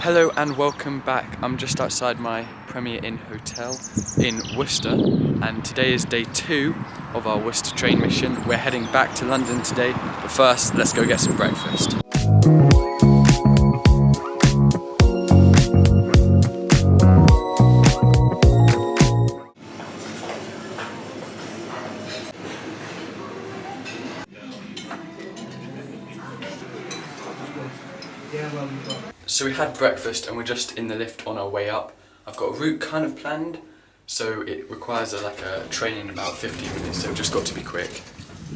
Hello and welcome back. I'm just outside my Premier Inn hotel in Worcester, and today is day 2 of our Worcester train mission. We're heading back to London today, but first let's go get some breakfast. So we had breakfast and we're just in the lift on our way up. I've got a route kind of planned, so it requires a train in about 15 minutes, so we've just got to be quick.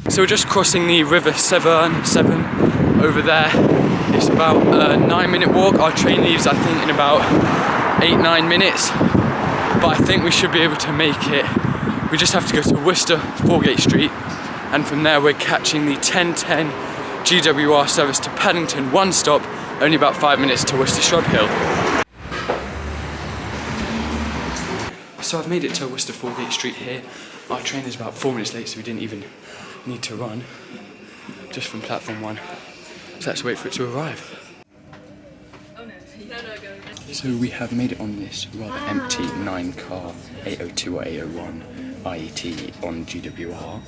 So we're just crossing the River Severn over there. It's about a 9-minute walk. Our train leaves I think in about 8-9 minutes, but I think we should be able to make it. We just have to go to Worcester Foregate Street, and from there we're catching the 10:10 GWR service to Paddington, one stop, only about 5 minutes to Worcester Hill. So I've made it to Worcester Foregate Street here. Our train is about 4 minutes late, so we didn't even need to run, just from platform 1. So let's wait for it to arrive. So we have made it on this rather empty 9-car 802 or 801 IET on GWR.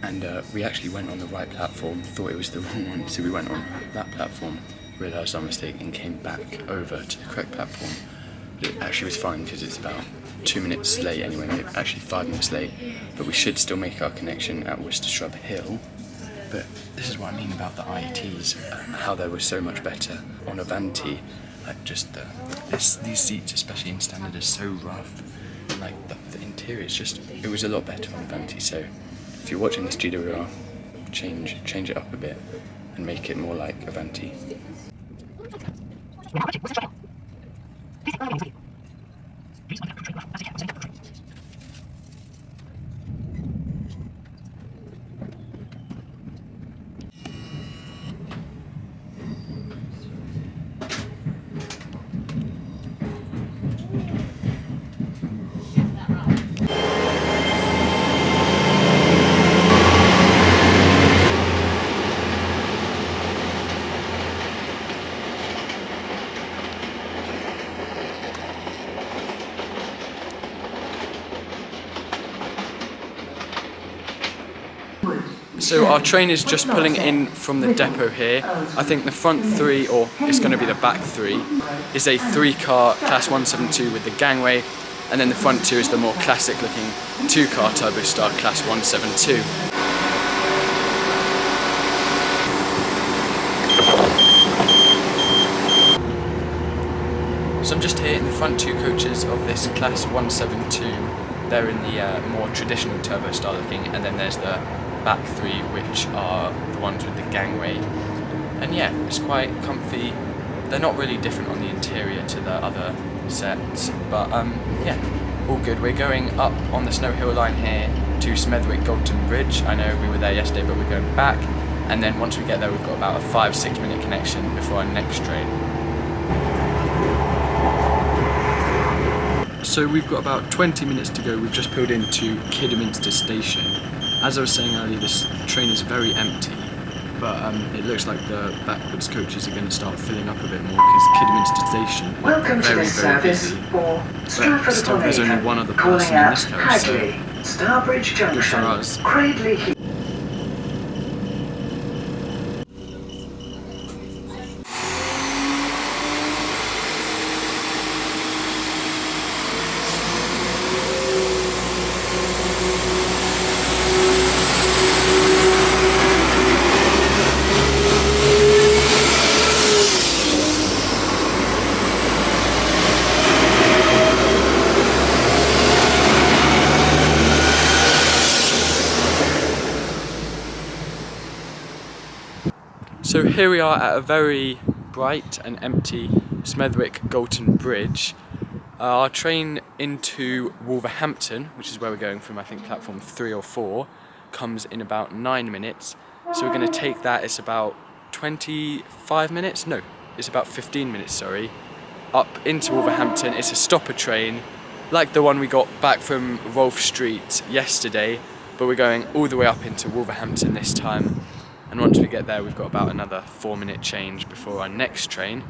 And we actually went on the right platform, thought it was the wrong one, so we went on that platform, realised our mistake and came back over to the correct platform. But it actually was fine because it's about 2 minutes late anyway, maybe actually 5 minutes late, but we should still make our connection at Worcester Hill. But this is what I mean about the IETs, how they were so much better on Avanti. Like just these seats, especially in standard, are so rough. And like the interior is just, it was a lot better on Avanti. So if you're watching this GWR, change it up a bit and make it more like Avanti. So our train is just pulling in from the depot here. I think the front 3, or it's going to be the back 3, is a 3-car class 172 with the gangway, and then the front 2 is the more classic looking 2-car turbo star class 172. So I'm just here in the front 2 coaches of this class 172. They're in the more traditional turbo star looking, and then there's the back 3, which are the ones with the gangway. And yeah, it's quite comfy. They're not really different on the interior to the other sets, but yeah, all good. We're going up on the Snow Hill line here to Smethwick Galton Bridge. I know we were there yesterday, but we're going back, and then once we get there we've got about a 5-6 minute connection before our next train. So we've got about 20 minutes to go. We've just pulled into Kidderminster station. As I was saying earlier, this train is very empty, but it looks like the backwards coaches are going to start filling up a bit more because Kidderminster station is very busy. But still, there's only one other person in this carriage, so Starbridge Junction, for us. Cradley Heath. So here we are at a very bright and empty Smethwick Galton Bridge. Our train into Wolverhampton, which is where we're going from, I think platform 3 or 4, comes in about 9 minutes. So we're going to take that, it's about 25 minutes? No, it's about 15 minutes, sorry, up into Wolverhampton. It's a stopper train, like the one we got back from Rolfe Street yesterday, but we're going all the way up into Wolverhampton this time. and once we get there we've got about another 4-minute change before our next train.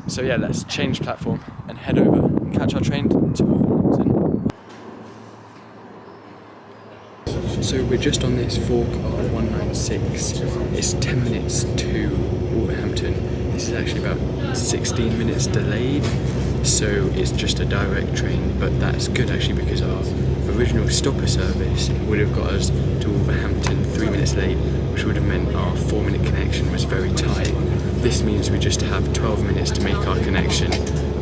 So yeah, let's change platform and head over and catch our train to Wolverhampton. So we're just on this 4-car 196. It's 10 minutes to Wolverhampton. This is actually about 16 minutes delayed, so it's just a direct train, but that's good actually because our original stopper service would have got us to Wolverhampton 3 minutes late, which would have meant our 4-minute connection was very tight. This means we just have 12 minutes to make our connection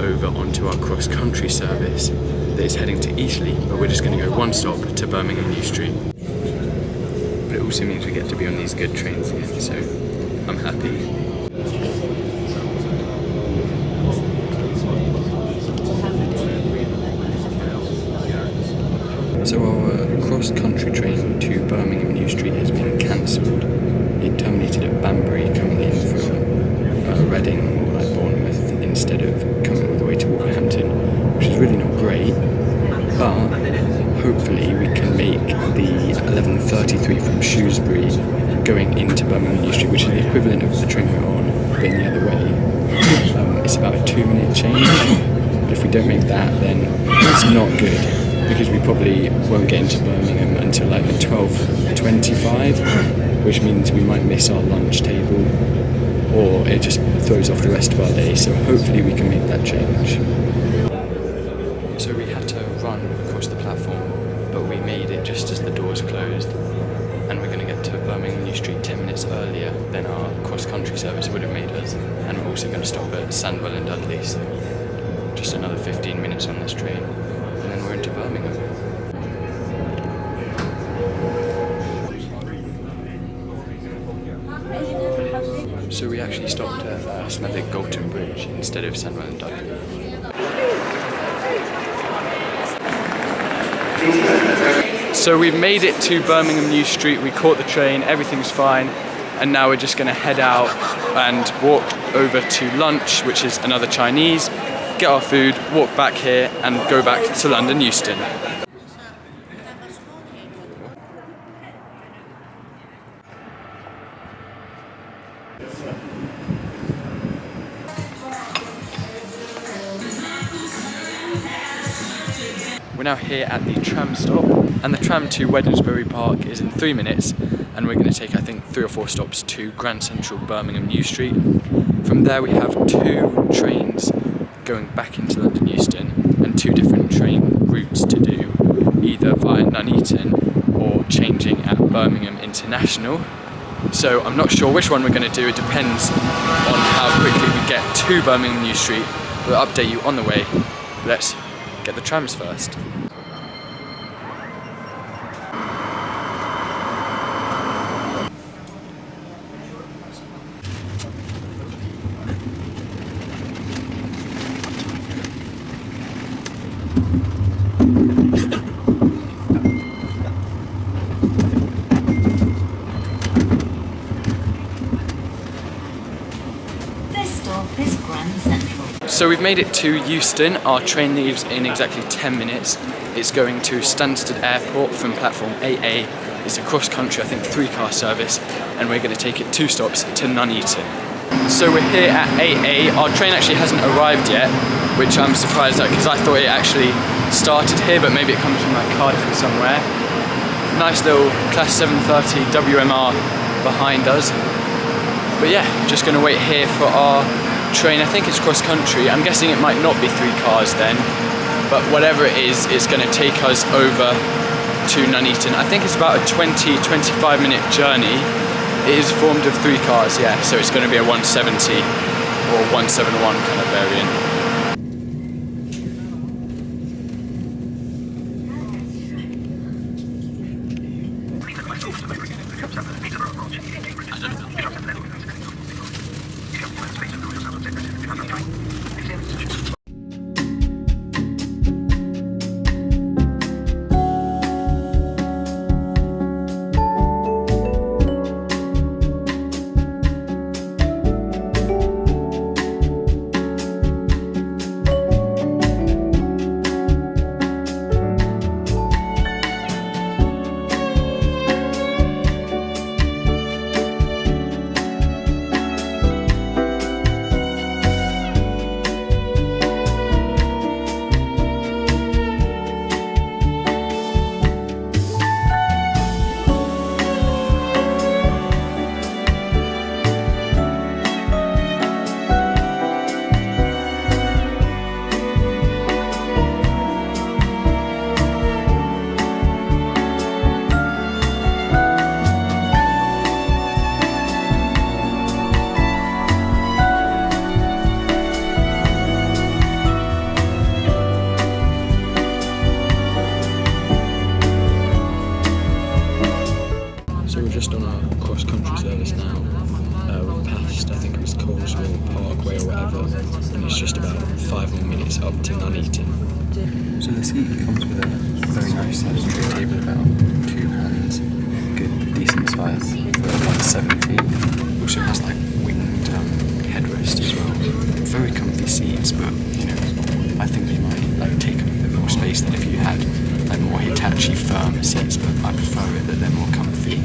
over onto our cross-country service that is heading to Eastleigh, but we're just going to go one stop to Birmingham New Street. But it also means we get to be on these good trains again, so I'm happy. So our cross-country train to Birmingham New Street has been cancelled. It terminated at Banbury, coming in from Reading or like Bournemouth instead of coming all the way to Wolverhampton, which is really not great. But hopefully we can make the 11:33 from Shrewsbury going into Birmingham New Street, which is the equivalent of the train we're on, but in the other way. It's about a 2-minute change. But if we don't make that, then it's not good, because we probably won't get into Birmingham until like the 12:25, which means we might miss our lunch table, or it just throws off the rest of our day. So hopefully we can make that change. So we had to run across the platform, but we made it just as the doors closed, and we're going to get to Birmingham New Street 10 minutes earlier than our cross-country service would have made us, and we're also going to stop at Sandwell and Dudley, so just another 15 minutes on this train, and then we're into Birmingham. So we actually stopped at Smethwick Galton Bridge instead of Sandwell and Dudley. So we've made it to Birmingham New Street, we caught the train, everything's fine, and now we're just going to head out and walk over to lunch, which is another Chinese, get our food, walk back here and go back to London Euston. We're now here at the tram stop, and the tram to Wednesbury Park is in 3 minutes, and we're going to take I think 3 or 4 stops to Grand Central Birmingham New Street. From there we have 2 trains going back into London Euston and 2 different train routes to do, either via Nuneaton or changing at Birmingham International. So I'm not sure which one we're going to do, it depends on how quickly we get to Birmingham New Street. We'll update you on the way. Let's get the trams first. This stop is Grand Central. So we've made it to Euston. Our train leaves in exactly 10 minutes. It's going to Stansted Airport from platform AA. It's a cross-country, I think 3-car service, and we're going to take it 2 stops to Nuneaton. So we're here at AA. Our train actually hasn't arrived yet, which I'm surprised at because I thought it actually started here, but maybe it comes from like Cardiff or somewhere. Nice little Class 730 WMR behind us. But yeah, just going to wait here for our train. I think it's cross-country. I'm guessing it might not be 3 cars then, but whatever it is, it's going to take us over to Nuneaton. I think it's about a 20-25 minute journey. It is formed of 3 cars, yeah, so it's going to be a 170 or 171 kind of variant. 5 more minutes up to Nuneaton. So the seat comes with a very nice size tray table, about 2 hands, good decent size for 170. Also has like winged headrest as well. Very comfy seats, but you know, I think they might like take up a bit more space than if you had like more Hitachi firm seats, but I prefer it that they're more comfy.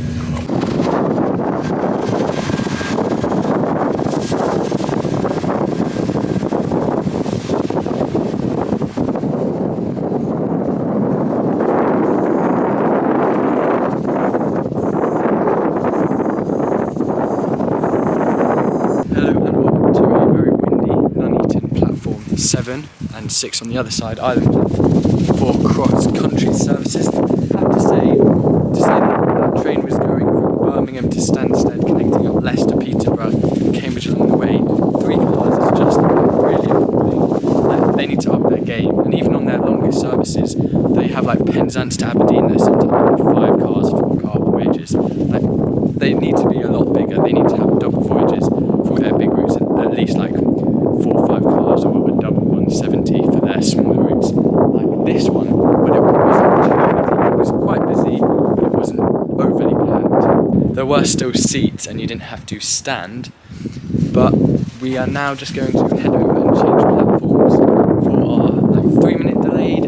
Hello and welcome to a very windy Nuneaton platform 7 and 6 on the other side, island platform for cross-country services. I have to say that train was going from Birmingham to Stansted, connecting up Leicester, Peterborough, and Cambridge along the way. 3 cars is just really appalling. They need to up their game, and even on their longer services, they have like Penzance to Aberdeen. They're sometimes 5 cars, 4 car voyages. Like, they need to be a lot bigger. They need to have double voyages for their big routes, at least like 4 or 5 cars, or a double 170 for their smaller routes. Like this one, but it was quite busy, but it wasn't overly packed. There were still seats, and you didn't have to stand. But we are now just going to head over and change platforms for our like 3-minute delayed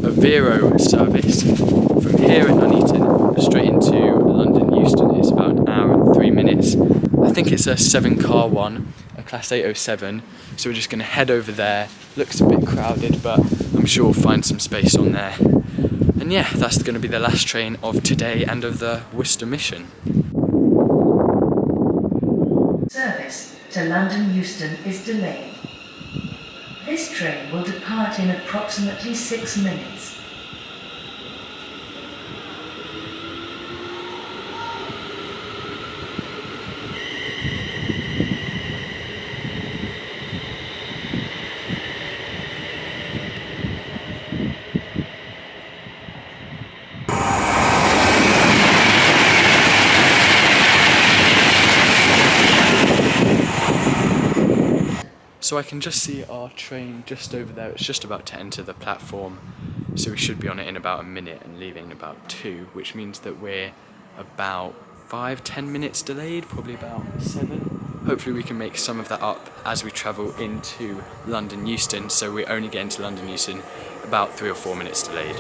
Avero service from here in Nuneaton straight into London Euston. It's about an hour and 3 minutes. I think it's a 7-car one, a Class 807. So we're just going to head over there. Looks a bit crowded, but I'm sure we'll find some space on there. And yeah, that's going to be the last train of today and of the Worcester mission. Service to London Euston is delayed. This train will depart in approximately 6 minutes. So I can just see our train just over there. It's just about to enter the platform, so we should be on it in about a minute and leaving in about 2, which means that we're about 5-10 minutes delayed, probably about 7. Hopefully we can make some of that up as we travel into London Euston, so we only get into London Euston about 3 or 4 minutes delayed.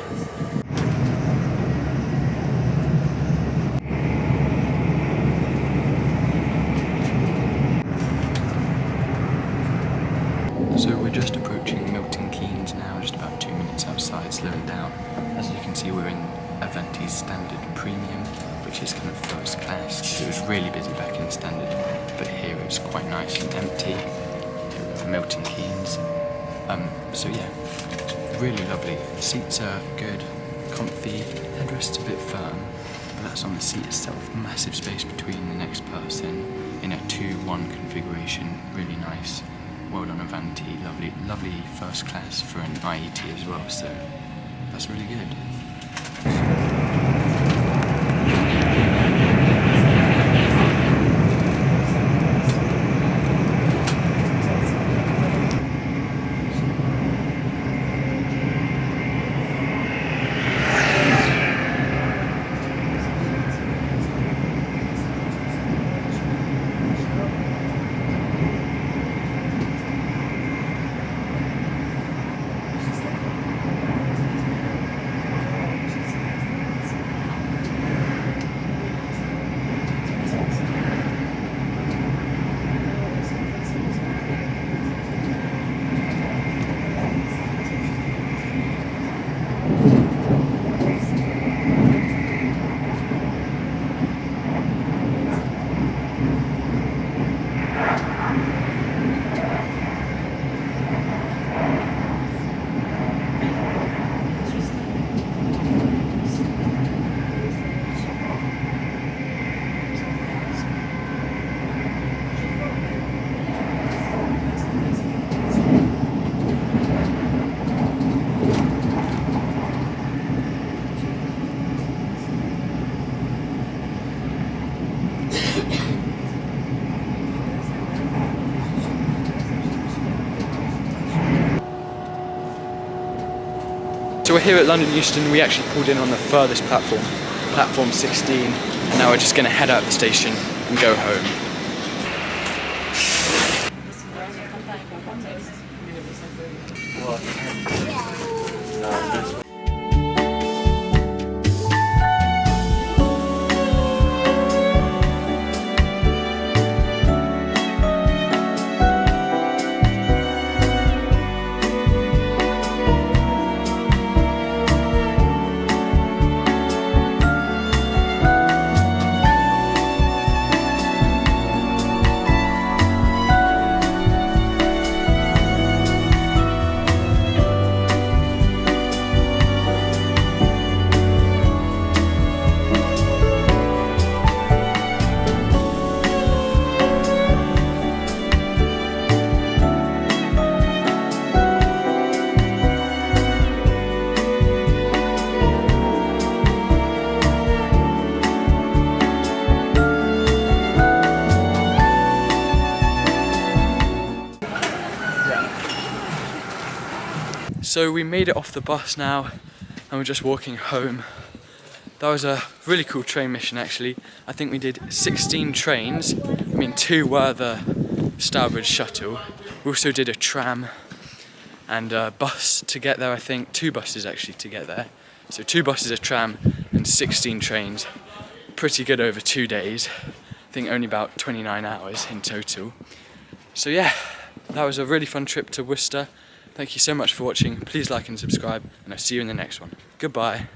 So we're just approaching Milton Keynes now, just about 2 minutes outside, slowing down. As you can see, we're in Avanti's Standard Premium, which is kind of first class, because it was really busy back in Standard, but here it's quite nice and empty. Milton Keynes. So yeah, really lovely. The seats are good, comfy, headrest's a bit firm, but that's on the seat itself. Massive space between the next person in a 2-1 configuration, really nice. Well done Avanti, lovely first class for an IET as well, so that's really good. So we're here at London Euston. We actually pulled in on the furthest platform, platform 16, and now we're just going to head out of the station and go home. So we made it off the bus now and we're just walking home. That was a really cool train mission actually. I think we did 16 trains. I mean 2 were the Stourbridge shuttle. We also did a tram and a bus to get there, I think. 2 buses actually to get there. So 2 buses, a tram and 16 trains. Pretty good over 2 days. I think only about 29 hours in total. So yeah, that was a really fun trip to Worcester. Thank you so much for watching. Please like and subscribe, and I'll see you in the next one. Goodbye.